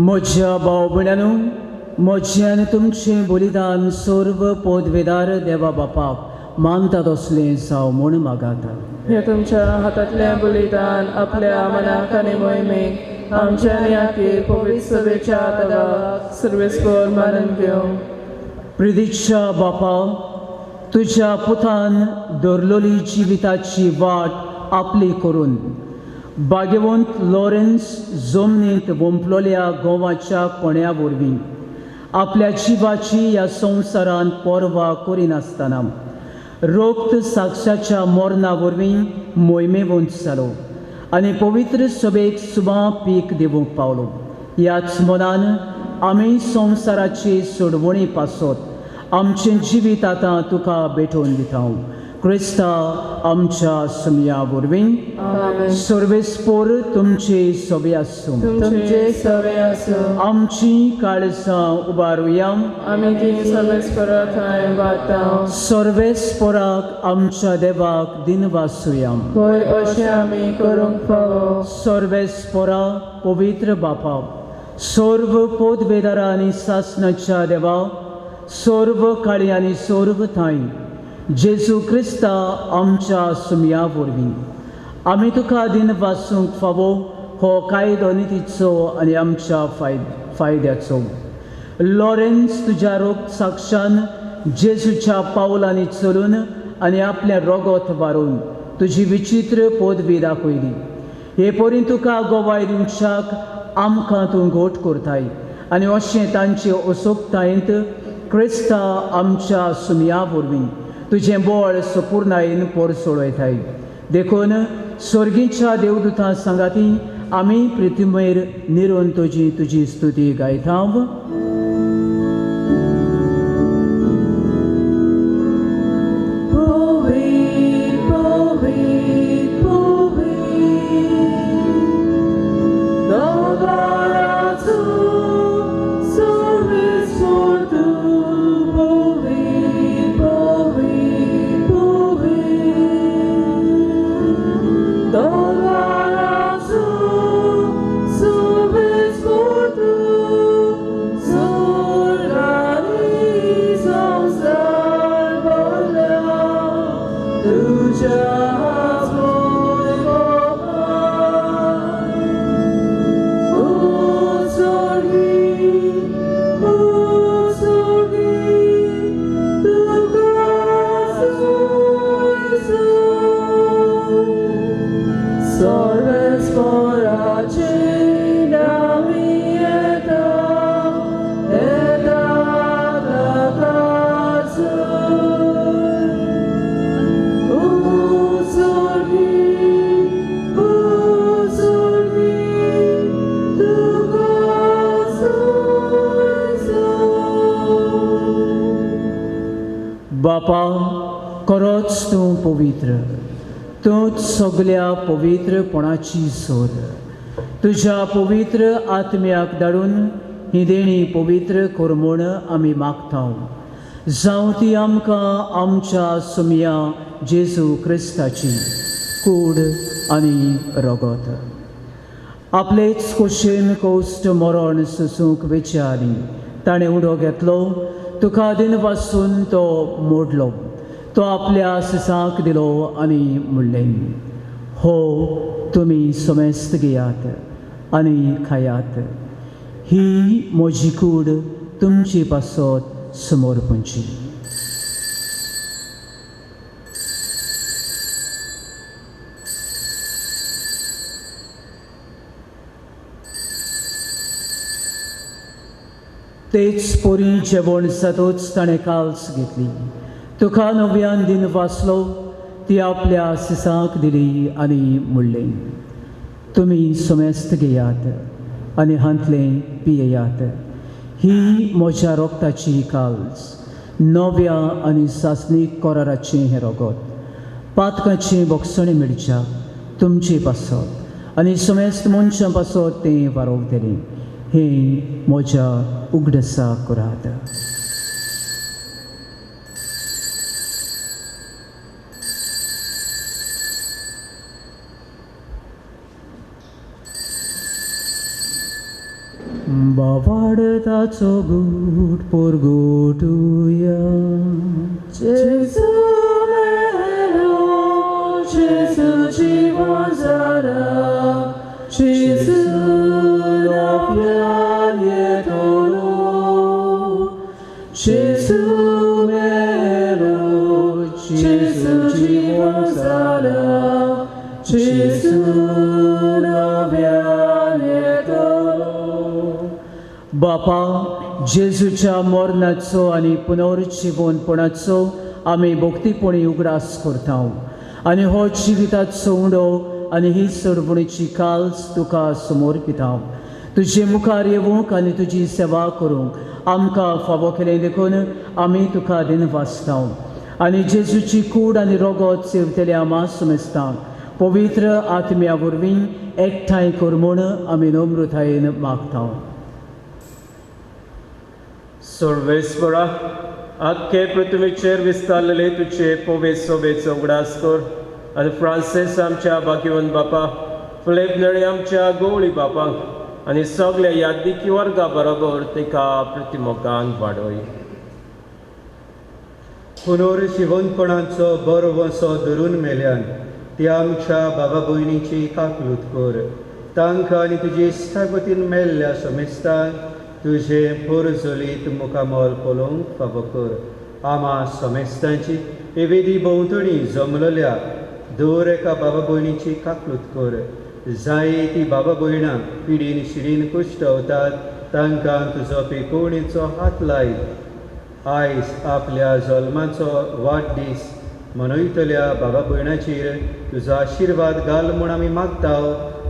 म्हज्या भाव भयणांनो, म्हजें आनी तुमचें बलिदान सर्व पदवेदार देवा बापाक मानता तसलें जावं म्हूण मागात. हे तुमच्या हातांतलें बलिदान आपल्या मनाक आनी मोहिमेक आमच्या आनी आखे पवित्र सभेच्या आदाराक सर्वेस्पर मानून घेवं. प्रिदीच्या बापा, तुज्या पुतान दरलोली जिविताची वाट आपली करून भाग्यवंत लॉरेन्स जमनींत वंपलोल्या गोवाच्या कोण्या वरवीं आपल्या जिवाची ह्या संवसारांत पर्वा करिनासतना रोक्त साक्षाच्या मरणा वरवीं मोहिमेवंत जालो आनी पवित्र सभेक सुमा पीक दिवंक पावलो. ह्याच मनान आमी संवसाराचे सोडवणी पासत आमचें जिवीत आतां तुका भेटोवन दिता. क्रिस्ता आमच्या सुमया वरवीं सर्वेस्पर तुमचे सवे आसूं. तुमचे सवे आसूं. आमची काळजां उबारुया. आमी ती सर्वेस्परा थंय वाता. सर्वेस्पराक आमच्या देवाक दिन वासुया. होय अशें आमी करूंक फावो. सर्वेस्परा पवित्र बापा, सर्व पोदवेदारा आनी सासणाच्या देवा, सर्व काळी आनी सर्व थाय जेजू क्रिस्ता आमच्या सुमया वरवीं आमी तुका दिन वासूंक फावो हो कायदो नितीचो आनी आमच्या फायद्याचो. लॉरेन्स तुज्या रोग साक्षान जेजूच्या पावलांनी चलून आनी आपलें रोगोत वारून तुजी विचित्र पदवी दाखयली. हे परी तुका गोवाय दिवच्याक आमकां तूं घोट करताय आनी अशें तांचे असोगतायेंत क्रिस्ता आमच्या सुमया वरवीं तुजें बळ संपूर्णायेन परसोळयताय. देखून स्वर्गीच्या देवदूतां सांगाती आमी पृथ्वीमेर निरोवन तुजी स्तुती गायता. बापा, खरोच तूं पवित्र, तूंच सगल्या पवित्रपणाची सोद. तुज्या पवित्र आत्म्याक धाडून ही देणी पवित्र कर म्हूण आमी मागता. जावं ती आमकां आमच्या सुमया जेजू क्रिस्ताची कूड आनी रगत. आपलेच खोशेन कोश्ट मरण सोसूंक विचारी ताणें उडो घेतलो. तुका दिन वासून तो मोडलो. तो आपल्या सिसाक दिलो आनी म्हणलें, हो तुमी समेस्त घेयात आनी खायात. ही म्हजी कूड तुमची पासत समर्पणची. तेच पोरी जेवण जातूच ताणें काल्स घेतली. तुका नव्यान दिन वाचलो. ती आपल्या सिसाक दिली आनी म्हणलें, तुमी समेस्त घेयात आनी हांतलें पियेयात. ही म्हज्या रोगताची काल्स, नव्या आनी सासणीक कराराचें हें रगत. पातकाचें बोगसणें मेळच्या तुमचे पासत आनी समेस्त मनशां पासत तें वारोवंक दिलें. हें म्हज्या उगडसा करात. बावाडताचो गूट पोरगोटुया. Jesu melo, Jesu jiwon zara, Jesu ofianie tolo, Jesu melo, Jesu jiwon zara, Jesu ofianie tolo. बापा जेजूच्या मरणाचो आनी पुनर्जीवनपणाचो आमी भक्तीपणी उगडास करता आनी हो जिविताचो उंडो आनी ही सरवणीची काल्स तुका समर्पिता. तुजे मुखार येवंक आनी तुजी सेवा करूंक आमकां फावो केलें देखून आमी तुका दिनवासता आनी जेजूची कूड आनी रगत सेवतल्या आमा सुमेस्तांक पवित्र आत्म्या वरवीं एकठांय कर म्हूण आमी नम्रतायेन मागता. सर्वेस्परा आख्खे पृथ्वीचेर विस्तारलेले तुझे पवित्र सोबेचो उगडास कर आनी फ्रांसीस आमच्या भाग्यवान बापा, फिलिप नळे आमच्या गवळी बापाक आनी सगळ्या यादिकी वर्गा बरोबर तिका प्रतिमोगान वाडय. पुनर्जीवनपणाचो बरो वसो धरून मेल्यान ती आमच्या बाबा भयणीची काकलूत कर. तांकां आनी तुजे इश्टागतीन मेल्ल्या समेस्तांक तुझे पोरजोलीत मुखामोल पळोवंक फावो कर. आमा समेस्तांची एवेदी भोंवतणी जमलेल्या दर एका बाबा भयणीची काकलूत कर. जायतीं बाबा भयणां पिडीन शिडीन कुश्टवतात तांकां तुजो पिकोवणेचो हात लाय. आयज आपल्या जल्माचो वाडदीस मनयतल्या बाबा भयणाचेर तुजो आशिर्वाद घाल म्हूण आमी मागता.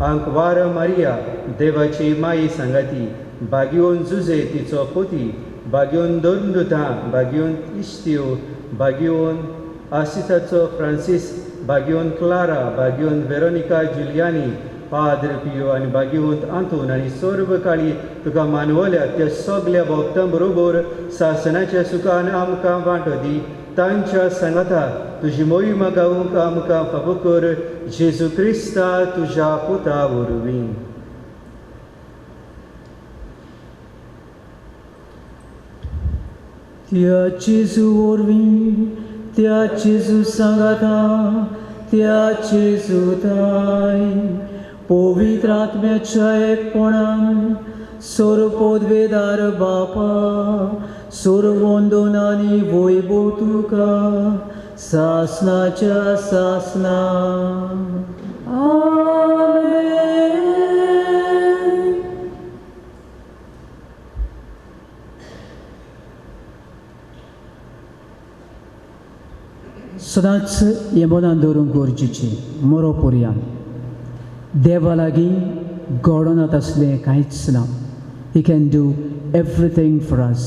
हांक वार मारिया देवाची माई सांगाती, भाग्योन जुजे तिचो पोती, भाग्योन दोरदुतां, भाग्योन इश्त्यो, भाग्योन आसिताचो फ्रांसीस, भाग्योन क्लारा, भाग्योन वेरोनिका जुलियानी, पाद्र पियो आनी भाग्यवंत आंतून आनी सर्व काळी तुका मानवल्या त्या सगळ्या भक्तां बरोबर सासणाच्या सुखान आमकां वांटो दी. तांच्या सांगाता तुजी मोहिमा गावूंक आमकां फावो कर. जेजू क्रिस्ता तुज्या पुता वरवीं. त्या जेजू वरवीं, त्या जेजू सांगाता, त्या जेजू ताय पवित्र आत्म्याच्या एकपणान सर्वपदवेदार बापा सर्ववंदनांनी वैभव तुका सासणाच्या सासना. आमेन. सदांच हें मनान दवरूंक गरजेचें मरो पर्यंत देवा लागीं घडोनात असलें कांयच ना. He can do everything for us.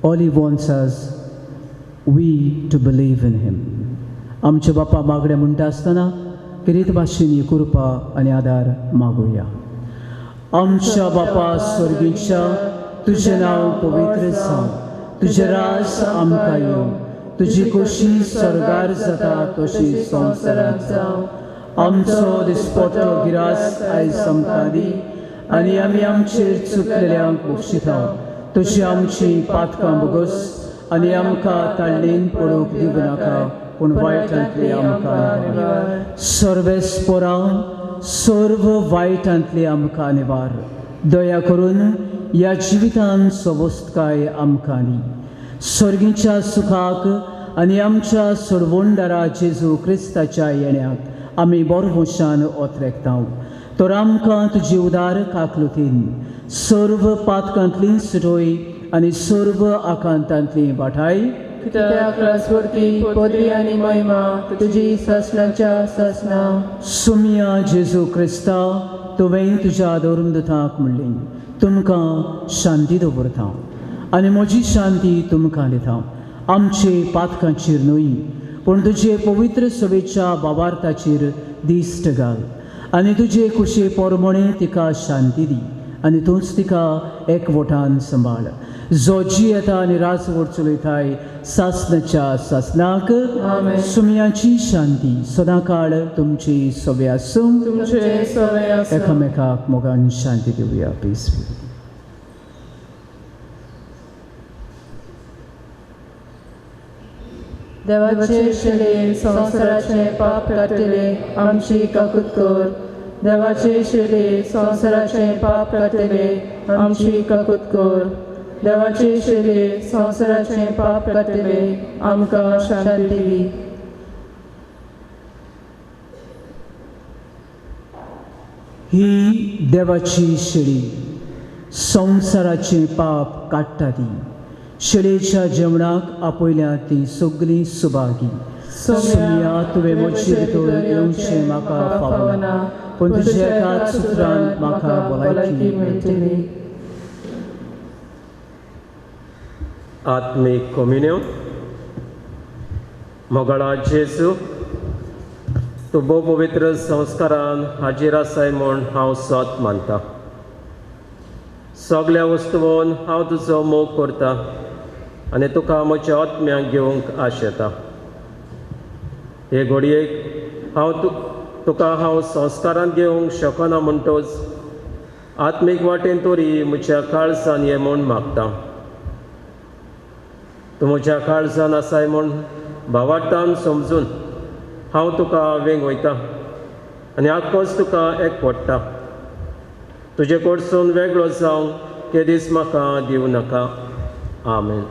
All he wants us we to believe in him. आमचे बापा मागणें म्हणटा आसतना किरीत भाशेन ही कृपा आनी आदार मागुया. आमच्या बापा स्वर्गीच्या तुजें नांव पवित्र जावं, तुजें रास आमकां येवं, तुजी खोशी स्वर्गार जाता तशी संवसारांत जावं. आमचो दिसपट्टो गिरास आयज आमकां दी आनी आमी आमचेर चुकलेल्यांक बक्षिता तशी आमची पातकां बोगस आनी आमकां ताळणेन पडूंक दिवं नाका पूण वायटांतली आमकां निवार. सर्वेस्परां सर्व वायटांतली आमकां निवार. दया करून ह्या जिवितान सोबोस्तकाय आमकां दी. स्वर्गीच्या सुखाक आनी आमच्या सोडवणदारा जेजू क्रिस्ताच्या येण्याक आमी बरोवशान ओतरेकता. तर आमकां तुजी उदार काकलुतीन सर्व पातकांतली सुटोय आनी सर्व आकांतांतली वाटाय. कित्याक रासवर्ती पदवी आनी महिमा तुजी सासणाच्या सासना. सुमिया जेजू क्रिस्ता तुवें तुज्या दोरमदताक म्हणली तुमकां शांती दवरता आनी म्हजी शांती तुमकां दिता. आमचे पातकांचेर न्हय पूण तुजे पवित्र सवेच्या बाबार्थाचेर दिश्ट घाल आनी तुजे कुशे पोरमणे तिका शांती दी आनी तूंच तिका एकवटान सांबाळ. जो जी येता आनी राजवट चलयताय सासणाच्या सासनाक. सुमयाची शांती सदांकाळ तुमची सवे आसूं. तुमचे सवे आसूं. एकामेकाक मोगान शांती दिवया. पीस. देवाचे शेळे संवसाराचे पाप काडटले आमची काकूत कर. देवाचे शेळे संवसाराचे पाप काडटले आमची काकूत कर. देवाचे शेळे संवसाराचे पाप काडटले आमकां शांती दी. ही देवाची शेळी संवसाराचे पाप काडटा ती. शेळेच्या जेवणाक आपयल्या ती सगळीं सुभागी. सोम्या तुवें म्हजे भितर येवचें म्हाका फावना, पूण तुज्या एकाच सुत्रान म्हाका भलायकी मेळटली. आत्मीक कम्युनियन. मोगळा जेजू, तूं भोव पवित्र संस्कारान हाजीर आसाय म्हूण हांव सोत मानता. सगळ्या वस्तूंवन हांव तुजो मोग करता आनी तुका म्हज्या आत्म्याक घेवंक आशेता. हे घडयेक तुका हांव संस्कारान घेवंक शकना म्हणटच आत्मीक वाटेन तरी म्हज्या काळजान ये म्हूण मागता. तूं म्हज्या काळजान आसाय म्हूण भावार्थान समजून हांव तुका वेंग वयता आनी आख्खोच तुका एकवटता. तुजे कडसून वेगळो जावंक केदीस म्हाका दिवं नाका. आमेन.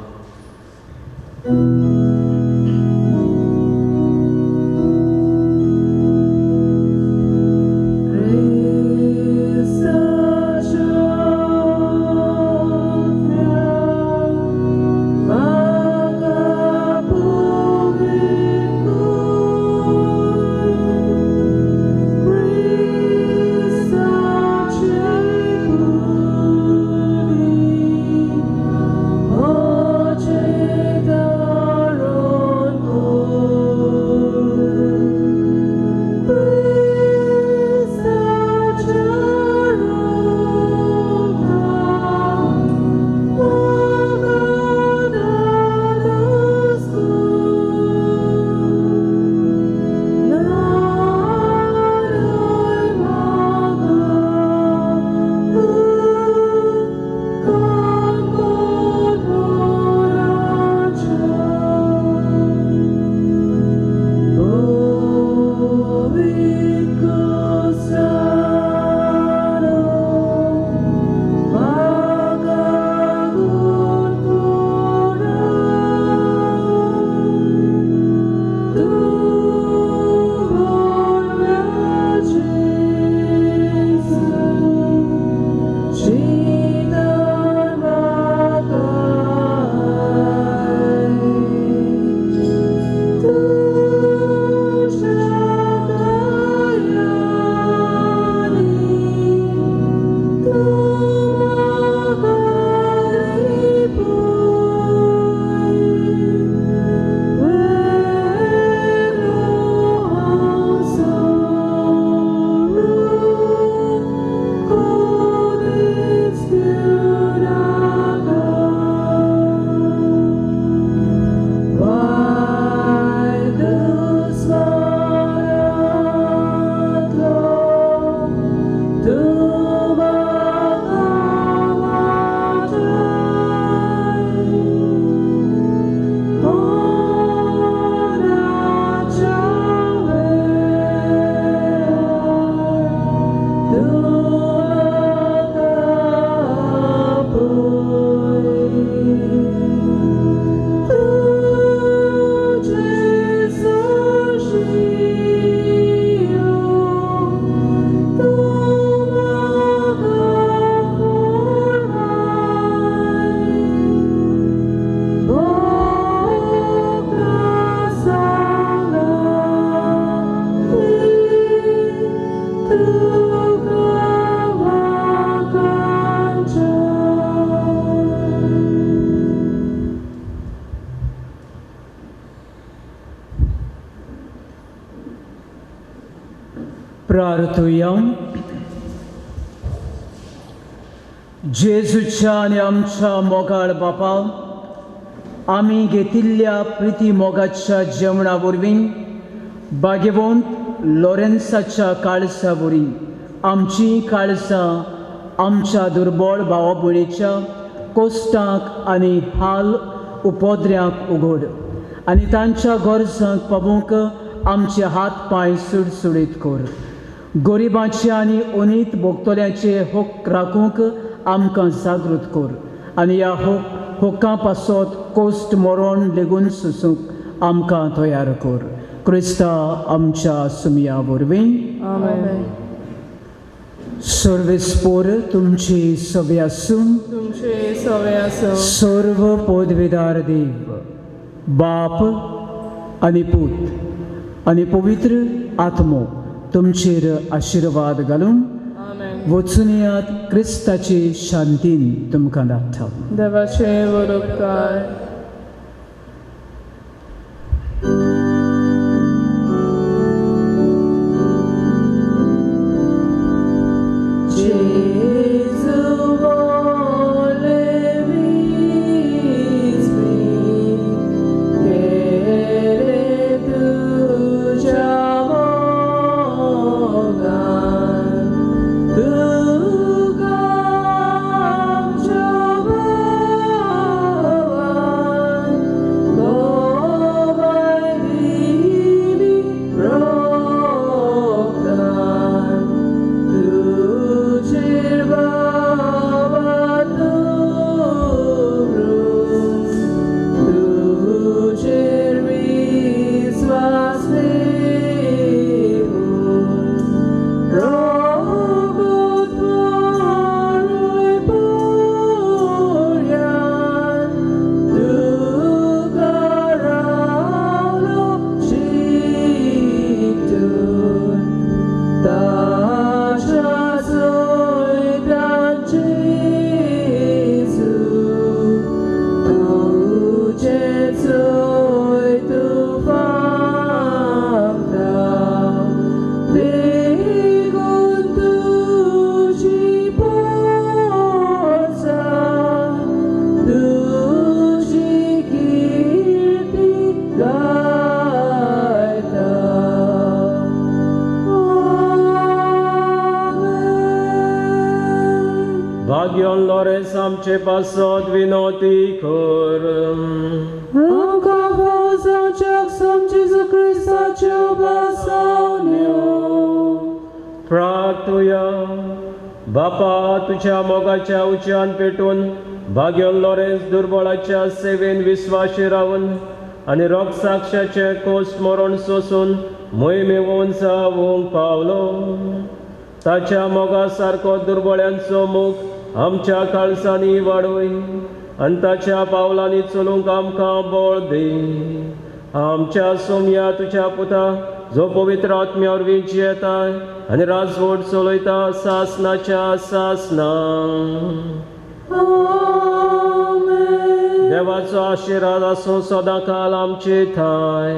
प्रार्थुया. जेजूच्या आनी आमच्या मोगाळ बापा, आमी घेतिल्ल्या प्रिती मोगाच्या जेवणा वरवीं भाग्यवंत लॉरेन्साच्या काळजा वरवीं आमची काळजां आमच्या दुर्बळ भावा भयणीच्या कोश्टांक आनी हाल उपद्र्याक उगड आनी तांच्या गरजांक पावूंक आमचे हात पांय सुडसुडीत कर. गरिबांचे आनी अनीत भोगतल्यांचे हक्क राखूंक आमकां जागृत कर आनी ह्या हक्कां पासत कोस्ट मरण लेगून सुसूंक आमकां तयार कर. क्रिस्ता आमच्या सुमया वरवीं. आमेन. सर्वेस्पोर तुमची सभे आसूं. तुमचे सवे आसूं. सर्व पदवेदार देव बाप आनी पूत आनी पवित्र आत्मो तुमचेर आशिर्वाद घालून आमेन. वचूनियात क्रिस्ताची शांतीन तुमकां धाडटा. देवाचे वरोपकार. Bagion Lores amce pasot vinoti cor. आमकां फौजांच्या Jesu Christaच्यो बसवण्यो. प्रार्थुया बापा तुझ्या मोगाच्या उच्चान पेटून भाग्योन लॉरेन्स दुर्बळाच्या सेवेन विश्वासी रावून आनी रोग साक्षाचे कोस मरण सोसून मोहिमेवून जावूंक पावलो. ताच्या मोगा सारको दुर्बळ्यांचो मोग आमच्या काळजांनी वाडोय आनी ताच्या पावलांनी चलूंक आमकां बळ दी. आमच्या सोम्या तुझ्या पुता जो पवित्र आत्म्या वरवीं जियेताय आनी राजवट चलयता सासनाच्या सासना. देवाचो आशिर्वाद आसूं सदांकाल आमचे थंय.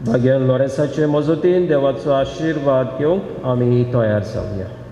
भाग्यवान लॉरेन्साचे मजतीन देवाचो आशिर्वाद घेवंक आमी तयार जावया.